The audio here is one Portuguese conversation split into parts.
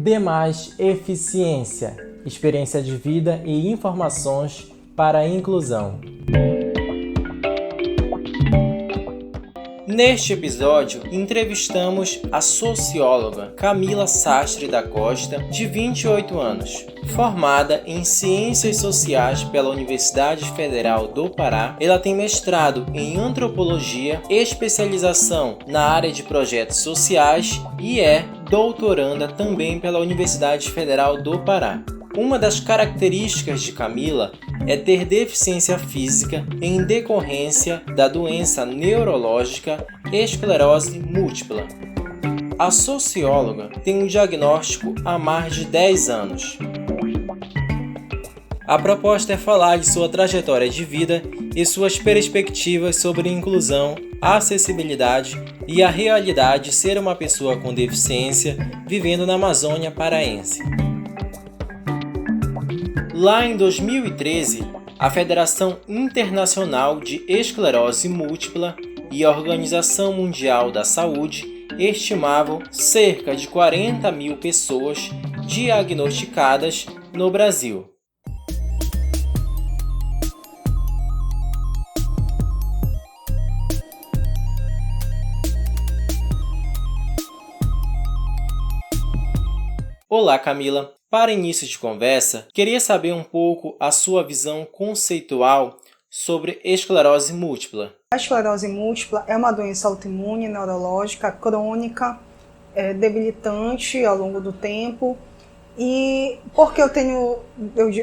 B+, Eficiência, experiência de vida e informações para a inclusão. Neste episódio, entrevistamos a socióloga Camila Sastre da Costa, de 28 anos. Formada em Ciências Sociais pela Universidade Federal do Pará, ela tem mestrado em Antropologia, especialização na área de projetos sociais e é doutoranda também pela Universidade Federal do Pará. Uma das características de Camila é ter deficiência física em decorrência da doença neurológica esclerose múltipla. A socióloga tem um diagnóstico há mais de 10 anos. A proposta é falar de sua trajetória de vida e suas perspectivas sobre inclusão, acessibilidade e a realidade de ser uma pessoa com deficiência vivendo na Amazônia paraense. Lá em 2013, a Federação Internacional de Esclerose Múltipla e a Organização Mundial da Saúde estimavam cerca de 40 mil pessoas diagnosticadas no Brasil. Olá, Camila. Para início de conversa, queria saber um pouco a sua visão conceitual sobre esclerose múltipla. A esclerose múltipla é uma doença autoimune, neurológica, crônica, debilitante ao longo do tempo. E por que eu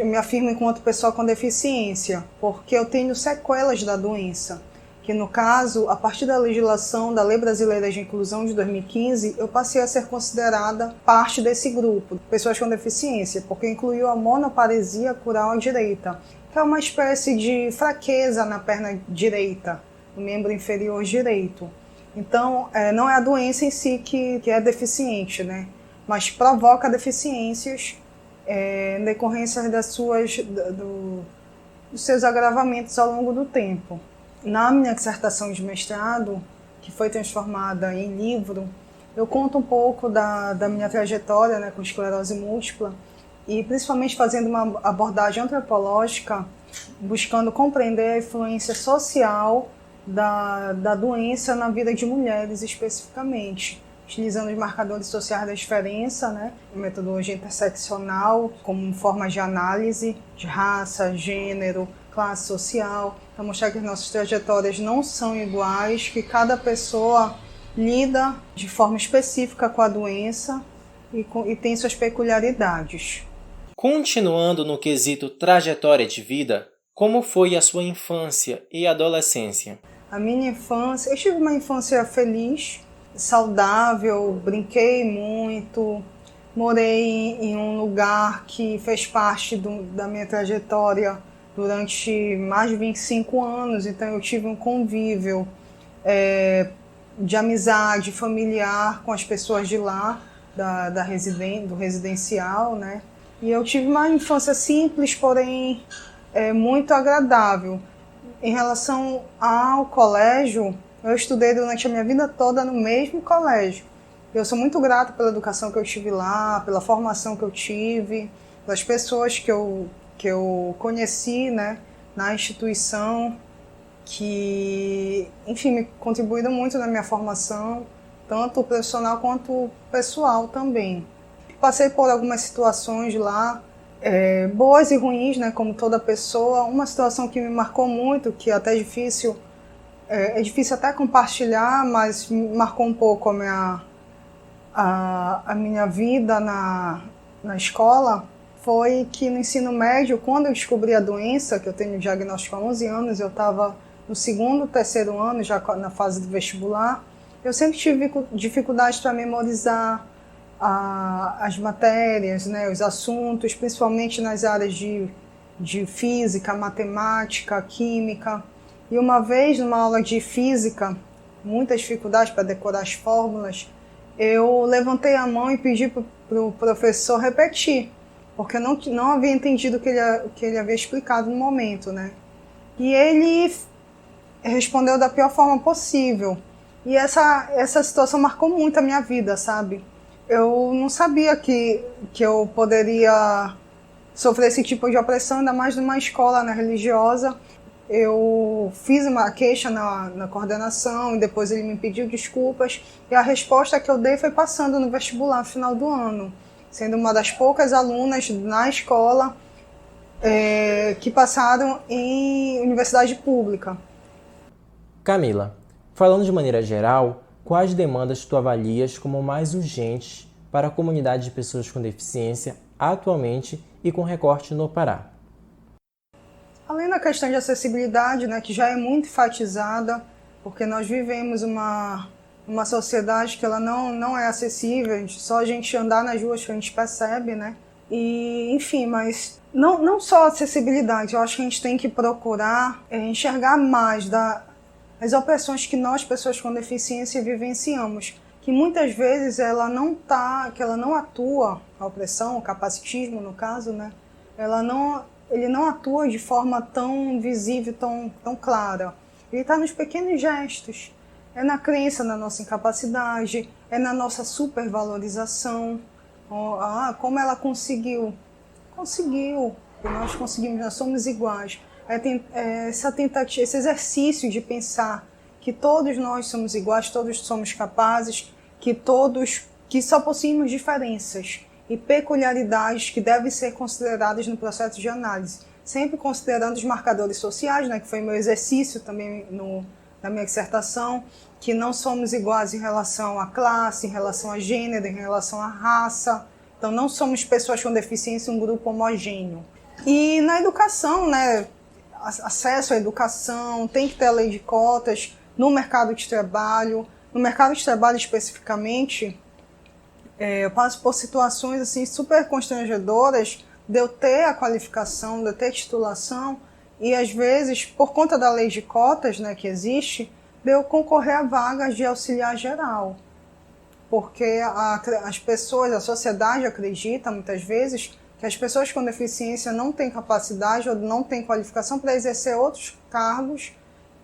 me afirmo enquanto pessoa com deficiência? Porque eu tenho sequelas da doença. Que no caso, a partir da legislação da Lei Brasileira de Inclusão de 2015, eu passei a ser considerada parte desse grupo, pessoas com deficiência, porque incluiu a monoparesia cural direita, que é uma espécie de fraqueza na perna direita, no membro inferior direito. Então, não é a doença em si que é deficiente, né? Mas provoca deficiências em decorrência dos seus agravamentos ao longo do tempo. Na minha dissertação de mestrado, que foi transformada em livro, eu conto um pouco da minha trajetória, né, com esclerose múltipla e principalmente fazendo uma abordagem antropológica, buscando compreender a influência social da doença na vida de mulheres especificamente, utilizando os marcadores sociais da diferença, né, metodologia interseccional como forma de análise de raça, gênero, classe social, para mostrar que as nossas trajetórias não são iguais, que cada pessoa lida de forma específica com a doença e tem suas peculiaridades. Continuando no quesito trajetória de vida, como foi a sua infância e adolescência? A minha infância, eu tive uma infância feliz, saudável, brinquei muito, morei em um lugar que fez parte da minha trajetória durante mais de 25 anos, então eu tive um convívio de amizade familiar com as pessoas de lá, do residencial, né? E eu tive uma infância simples, porém muito agradável. Em relação ao colégio, eu estudei durante a minha vida toda no mesmo colégio. Eu sou muito grata pela educação que eu tive lá, pela formação que eu tive, pelas pessoas que eu conheci, né, na instituição, que, enfim, me contribuíram muito na minha formação, tanto profissional quanto pessoal também. Passei por algumas situações lá, boas e ruins, né, como toda pessoa. Uma situação que me marcou muito, que até é difícil até compartilhar, mas me marcou um pouco a minha vida na escola, foi que no ensino médio, quando eu descobri a doença, que eu tenho diagnóstico há 11 anos, eu estava no segundo, terceiro ano, já na fase do vestibular, eu sempre tive dificuldade para memorizar as matérias, né, os assuntos, principalmente nas áreas de física, matemática, química. E uma vez, numa aula de física, muita dificuldade para decorar as fórmulas, eu levantei a mão e pedi para o professor repetir, porque eu não havia entendido o que ele havia explicado no momento, né? E ele respondeu da pior forma possível. E essa situação marcou muito a minha vida, sabe? Eu não sabia que eu poderia sofrer esse tipo de opressão, ainda mais numa escola, né, religiosa. Eu fiz uma queixa na coordenação e depois ele me pediu desculpas. E a resposta que eu dei foi passando no vestibular no final do ano, sendo uma das poucas alunas na escola que passaram em universidade pública. Camila, falando de maneira geral, quais demandas tu avalias como mais urgentes para a comunidade de pessoas com deficiência atualmente e com recorte no Pará? Além da questão de acessibilidade, né, que já é muito enfatizada, porque nós vivemos uma sociedade que ela não é acessível, só a gente andar nas ruas que a gente percebe, né? E, enfim, mas não só acessibilidade, eu acho que a gente tem que procurar enxergar mais as opressões que nós, pessoas com deficiência, vivenciamos, que muitas vezes ela não atua, a opressão, o capacitismo no caso, né? Ele não atua de forma tão visível, tão clara. Ele está nos pequenos gestos. É na crença na nossa incapacidade, é na nossa supervalorização. Como ela conseguiu. Conseguiu. Nós conseguimos, nós somos iguais. Essa tentativa, esse exercício de pensar que todos nós somos iguais, todos somos capazes, que só possuímos diferenças e peculiaridades que devem ser consideradas no processo de análise, sempre considerando os marcadores sociais, né, que foi meu exercício também na minha dissertação, que não somos iguais em relação à classe, em relação a gênero, em relação à raça. Então não somos pessoas com deficiência um grupo homogêneo. E na educação, né, acesso à educação, tem que ter a lei de cotas no mercado de trabalho. No mercado de trabalho especificamente, eu passo por situações assim, super constrangedoras de eu ter a qualificação, de eu ter titulação e, às vezes, por conta da lei de cotas, né, que existe, de eu concorrer a vagas de auxiliar geral. Porque as pessoas, a sociedade acredita, muitas vezes, que as pessoas com deficiência não têm capacidade ou não têm qualificação para exercer outros cargos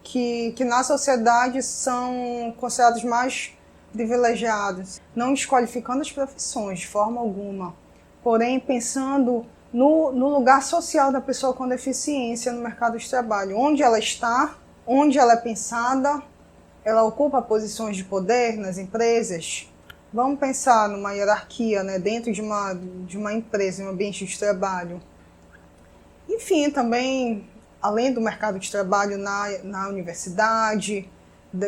que na sociedade são considerados mais privilegiados, não desqualificando as profissões de forma alguma, porém pensando no lugar social da pessoa com deficiência no mercado de trabalho, onde ela está, onde ela é pensada, ela ocupa posições de poder nas empresas. Vamos pensar numa hierarquia, né, dentro de uma empresa, em um ambiente de trabalho. Enfim, também, além do mercado de trabalho na universidade,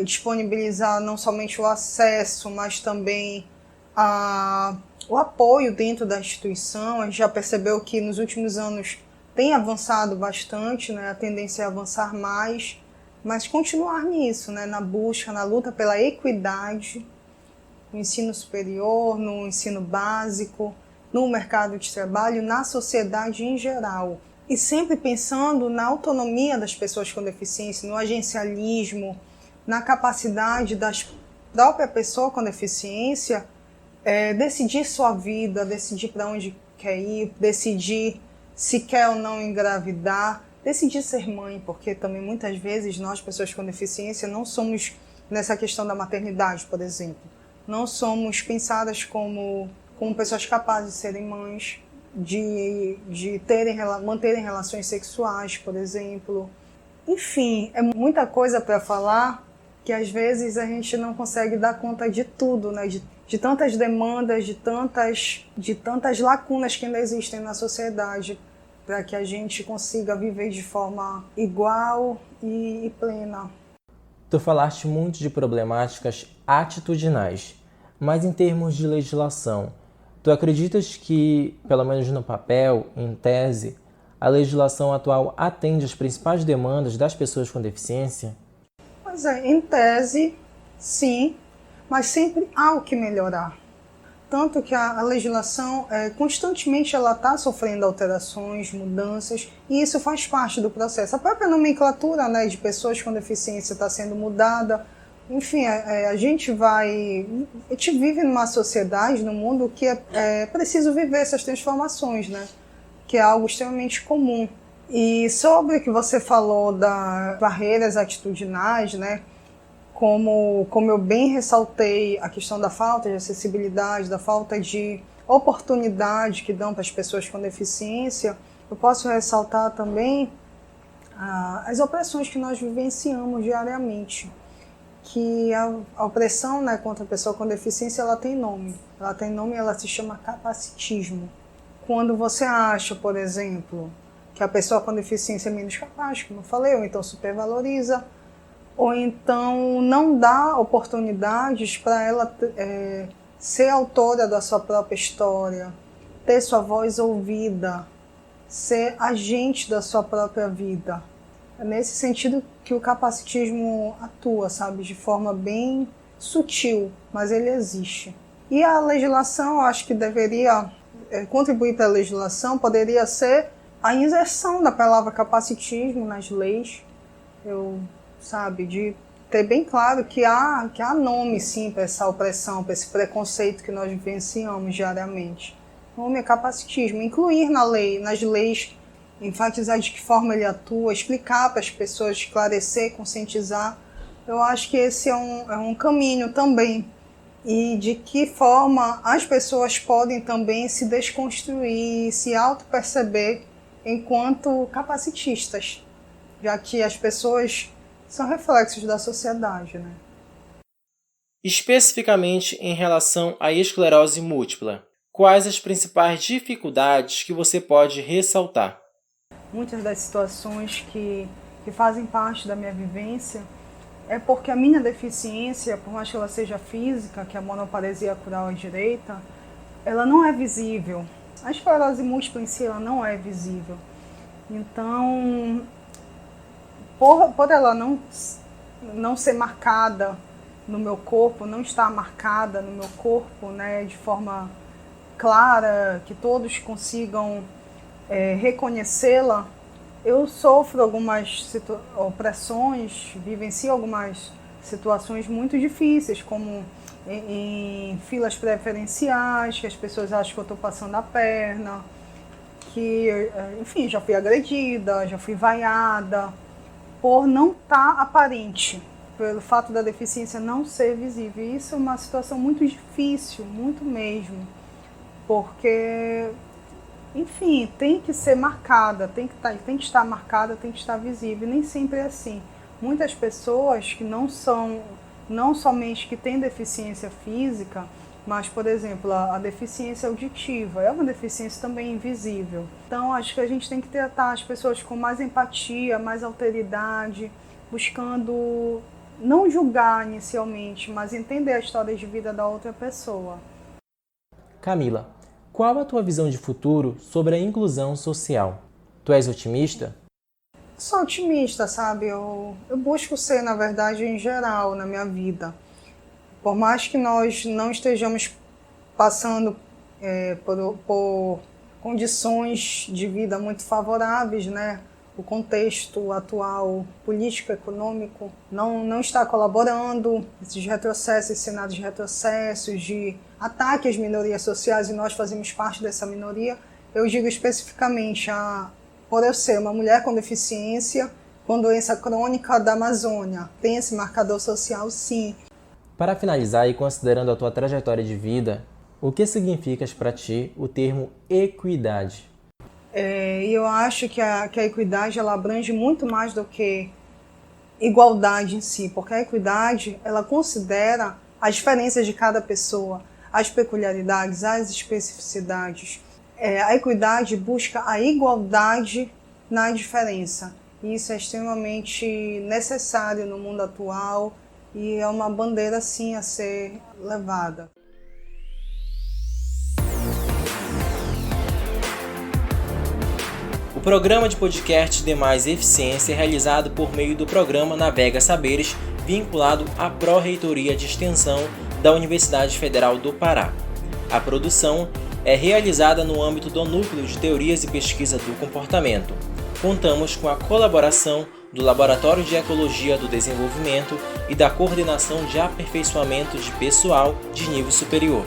disponibilizar não somente o acesso, mas também o apoio dentro da instituição. A gente já percebeu que nos últimos anos tem avançado bastante, né? A tendência é avançar mais, mas continuar nisso, né? Na busca, na luta pela equidade, no ensino superior, no ensino básico, no mercado de trabalho, na sociedade em geral. E sempre pensando na autonomia das pessoas com deficiência, no agencialismo, na capacidade da própria pessoa com deficiência decidir sua vida, decidir para onde quer ir, decidir se quer ou não engravidar, decidir ser mãe, porque também muitas vezes nós, pessoas com deficiência, não somos, nessa questão da maternidade, por exemplo, não somos pensadas como pessoas capazes de serem mães, de manterem relações sexuais, por exemplo. Enfim, é muita coisa para falar, que às vezes a gente não consegue dar conta de tudo, né? De tantas demandas, de tantas lacunas que ainda existem na sociedade, para que a gente consiga viver de forma igual e plena. Tu falaste muito de problemáticas atitudinais, mas em termos de legislação, tu acreditas que, pelo menos no papel, em tese, a legislação atual atende às principais demandas das pessoas com deficiência? Pois é, em tese, sim, mas sempre há o que melhorar. Tanto que a legislação, constantemente ela está sofrendo alterações, mudanças, e isso faz parte do processo. A própria nomenclatura, né, de pessoas com deficiência está sendo mudada. Enfim, a gente vive numa sociedade, num mundo que é preciso viver essas transformações, né, que é algo extremamente comum. E sobre o que você falou das barreiras atitudinais, né, como eu bem ressaltei, a questão da falta de acessibilidade, da falta de oportunidade que dão para as pessoas com deficiência, eu posso ressaltar também as opressões que nós vivenciamos diariamente. Que a opressão, né, contra a pessoa com deficiência, ela tem nome. Ela tem nome e ela se chama capacitismo. Quando você acha, por exemplo, que a pessoa com deficiência é menos capaz, como eu falei, ou então supervaloriza, ou então não dá oportunidades para ela ser autora da sua própria história, ter sua voz ouvida, ser agente da sua própria vida. É nesse sentido que o capacitismo atua, sabe, de forma bem sutil, mas ele existe. E a legislação, eu acho que deveria contribuir para a legislação, poderia ser a inserção da palavra capacitismo nas leis, de ter bem claro que há nome sim para essa opressão, para esse preconceito que nós vivenciamos diariamente. O nome é capacitismo, incluir nas leis, enfatizar de que forma ele atua, explicar para as pessoas, esclarecer, conscientizar. Eu acho que esse é um caminho também. E de que forma as pessoas podem também se desconstruir, se auto-perceber enquanto capacitistas, já que as pessoas são reflexos da sociedade, né? Especificamente em relação à esclerose múltipla, quais as principais dificuldades que você pode ressaltar? Muitas das situações que fazem parte da minha vivência é porque a minha deficiência, por mais que ela seja física, que é a monoparesia acral à direita, ela não é visível. A esclerose múltipla em si ela não é visível. Então, por ela não ser marcada no meu corpo, não estar marcada no meu corpo, né, de forma clara, que todos consigam reconhecê-la, eu sofro algumas opressões, vivencio algumas situações muito difíceis, como em filas preferenciais, que as pessoas acham que eu estou passando a perna, que, enfim, já fui agredida, já fui vaiada, por não estar aparente, pelo fato da deficiência não ser visível. E isso é uma situação muito difícil, muito mesmo, porque, enfim, tem que ser marcada, tem que estar marcada, tem que estar visível, e nem sempre é assim. Muitas pessoas que não somente que têm deficiência física, mas, por exemplo, a deficiência auditiva é uma deficiência também invisível. Então, acho que a gente tem que tratar as pessoas com mais empatia, mais alteridade, buscando não julgar inicialmente, mas entender a história de vida da outra pessoa. Camila, qual a tua visão de futuro sobre a inclusão social? Tu és otimista? Sou otimista, sabe? Eu busco ser, na verdade, em geral, na minha vida. Por mais que nós não estejamos passando por condições de vida muito favoráveis, né? O contexto atual político-econômico não está colaborando, esses retrocessos, esses cenários de retrocessos, de ataque às minorias sociais, e nós fazemos parte dessa minoria. Eu digo especificamente, por eu ser uma mulher com deficiência, com doença crônica da Amazônia, tem esse marcador social, sim. Para finalizar e considerando a tua trajetória de vida, o que significa para ti o termo equidade? Eu acho que a equidade ela abrange muito mais do que igualdade em si, porque a equidade ela considera as diferenças de cada pessoa, as peculiaridades, as especificidades. A equidade busca a igualdade na diferença. E isso é extremamente necessário no mundo atual e é uma bandeira, sim, a ser levada. O programa de podcast Demais Eficiência é realizado por meio do programa Navega Saberes, vinculado à Pró-Reitoria de Extensão da Universidade Federal do Pará. A produção é realizada no âmbito do Núcleo de Teorias e Pesquisa do Comportamento. Contamos com a colaboração do Laboratório de Ecologia do Desenvolvimento e da Coordenação de Aperfeiçoamento de Pessoal de Nível Superior.